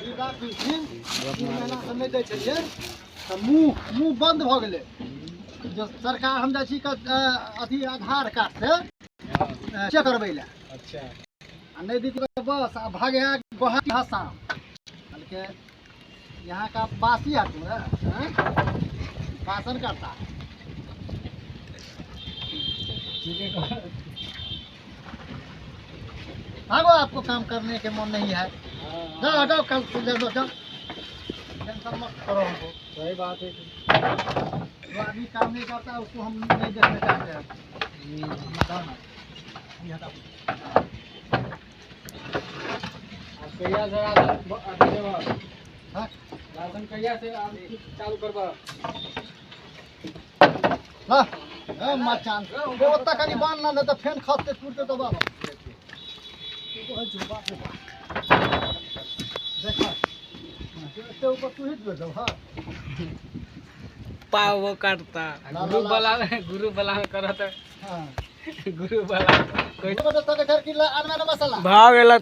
महीना से नहीं दै छलियै तऽ मुँह बंद भऽ गेलै। जो सरकार हम जाइ छी अथी आधार कार्ड से चेक करबै लए। अच्छा आ नहीं दी तो बस अब भागे गुवाहाटी भाषा के यहाँ का बासी आदमी है भाषण करता है। भागो आपको काम करने के मन नहीं है। जाओ हटाओ कल जाओ जाओ टेंशन मत करो हमको। सही बात है जो आदमी काम नहीं करता है उसको हम नहीं देखना चाहते हैं। राशन कहिया से चालू करबा मचान ओत्ता कनी बांध ना तो फेन खसते टूटते तो बाबा देखा तो ऊपर तू ही दे हां पाव काटता गुरु बला करत हां गुरु बला कोई तो घर की आनना मसाला भाव गेला।